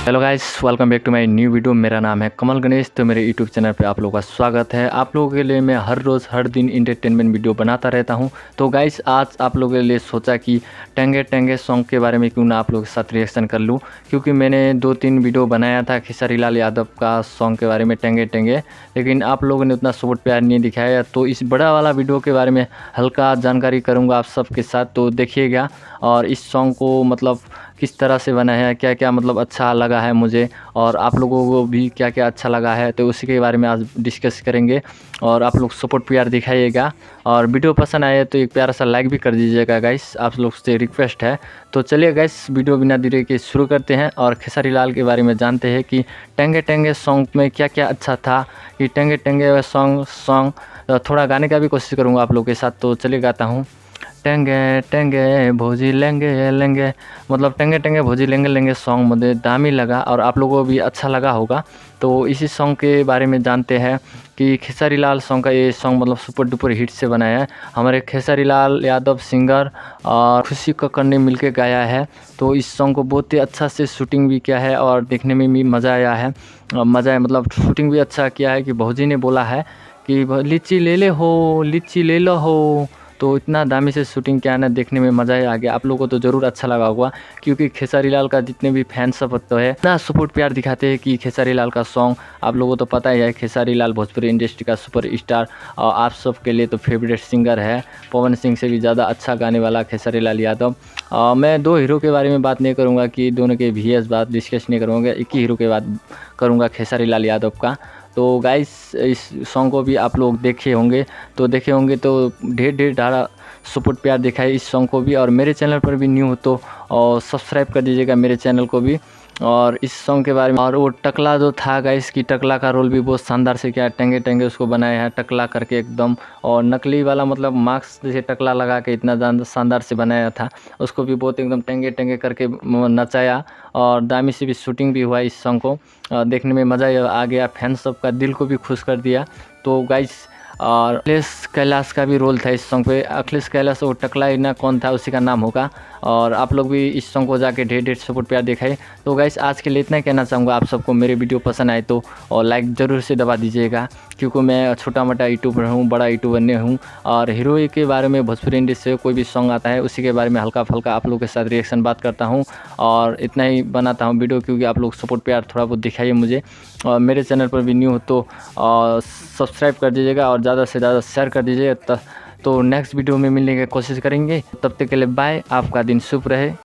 Hello guys, welcome back to my new video. मेरा नाम है कमल गणेश। तो मेरे यूट्यूब चैनल पे आप लोगों का स्वागत है। आप लोगों के लिए मैं हर रोज़ हर दिन इंटरटेनमेंट वीडियो बनाता रहता हूं। तो गाइस, आज आप लोगों के लिए सोचा कि टेंगे टेंगे सॉन्ग के बारे में क्यों ना आप लोगों के साथ रिएक्शन कर लूं, क्योंकि मैंने 2-3 वीडियो बनाया था खेसारी लाल यादव का सॉन्ग के बारे में टेंगे टेंगे, लेकिन आप लोगों ने उतना सपोर्ट प्यार नहीं दिखाया। तो इस बड़ा वाला वीडियो के बारे में हल्का जानकारी करूँगा आप सबके साथ, तो देखिएगा। और इस सॉन्ग को मतलब किस तरह से बना है, क्या क्या मतलब अच्छा लगा है मुझे, और आप लोगों को भी क्या क्या अच्छा लगा है, तो उसी के बारे में आज डिस्कस करेंगे। और आप लोग सपोर्ट प्यार दिखाइएगा, और वीडियो पसंद आए तो एक प्यारा सा लाइक भी कर दीजिएगा गाइस, आप लोग से रिक्वेस्ट है। तो चलिए गाइस, वीडियो बिना देरी के शुरू करते हैं और खेसारी लाल के बारे में जानते हैं कि टेंगे टेंगे सॉन्ग में क्या क्या अच्छा था। कि टेंगे टेंगे सॉन्ग थोड़ा गाने का भी कोशिश करूँगा आप लोग के साथ। तो चलिए गाता हूँ। टेंगे टेंगे भोजी लेंगे लेंगे, मतलब टेंगे टेंगे भोजी लेंगे लेंगे सॉन्ग मुझे दामी लगा और आप लोगों को भी अच्छा लगा होगा। तो इसी सॉन्ग के बारे में जानते हैं कि खेसारी लाल सॉन्ग का ये सॉन्ग मतलब सुपर डुपर हिट से बनाया है। हमारे खेसारी लाल यादव सिंगर और खुशी कक्कड़ ने मिलकर गाया है। तो इस सॉन्ग को बहुत ही अच्छा से शूटिंग भी किया है और देखने में भी मज़ा आया है। मज़ा है मतलब शूटिंग भी अच्छा किया है कि भौजी ने बोला है कि लीची ले ले हो, लीची ले लो हो। तो इतना दामी से शूटिंग किया ना, देखने में मज़ा ही आ गया। आप लोगों को तो ज़रूर अच्छा लगा होगा, क्योंकि खेसारी लाल का जितने भी फैंस सब तो है इतना सपोर्ट प्यार दिखाते हैं कि खेसारी लाल का सॉन्ग आप लोगों को तो पता ही है। खेसारी लाल भोजपुरी इंडस्ट्री का सुपर स्टार और आप सब के लिए तो फेवरेट सिंगर है। पवन सिंह से भी ज़्यादा अच्छा गाने वाला खेसारी लाल यादव। मैं दो हीरो के बारे में बात नहीं करूँगा कि दोनों के VS बात डिस्कस नहीं करूँगा, एक ही हीरो के बात करूँगा, खेसारी लाल यादव का। तो गाइस, इस सॉन्ग को भी आप लोग देखे होंगे तो ढेर ढारा सपोर्ट प्यार दिखाए इस सॉन्ग को भी। और मेरे चैनल पर भी न्यू हो तो सब्सक्राइब कर दीजिएगा मेरे चैनल को भी। और इस सॉन्ग के बारे में, और वो टकला जो था गाइस की टकला का रोल भी बहुत शानदार से किया। टेंगे टेंगे उसको बनाया है टकला करके एकदम, और नकली वाला मतलब मास्क जैसे टकला लगा के इतना शानदार से बनाया था। उसको भी बहुत एकदम टेंगे टेंगे करके नचाया, और दामी से भी शूटिंग भी हुआ इस सॉन्ग को। देखने में मज़ा आ गया, फैन सब का दिल को भी खुश कर दिया। तो गाइस, और अखिलेश कैलाश का भी रोल था इस सॉन्ग पे। अखिलेश कैलाश वो टकला ही ना कौन था, उसी का नाम होगा। और आप लोग भी इस सॉन्ग को जाके ढेर सपोर्ट प्यार दिखाए। तो गाइस, आज के लिए इतना ही कहना चाहूँगा आप सबको। मेरे वीडियो पसंद आए तो और लाइक ज़रूर से दबा दीजिएगा, क्योंकि मैं छोटा मोटा यूट्यूबर हूँ, बड़ा यूट्यूबर नहीं हूँ। और हीरो के बारे में भोजपुरी इंडस्ट्री से कोई भी सॉन्ग आता है उसी के बारे में हल्का फुल्का आप लोग के साथ रिएक्शन बात करता हूँ। और इतना ही बनाता हूँ वीडियो, क्योंकि आप लोग सपोर्ट प्यार थोड़ा बहुत दिखाइए मुझे। और मेरे चैनल पर भी न्यू हो तो सब्सक्राइब कर दीजिएगा और ज़्यादा से ज़्यादा शेयर कर दीजिए। तो नेक्स्ट वीडियो में मिलने की कोशिश करेंगे। तब तक के लिए बाय, आपका दिन शुभ रहे।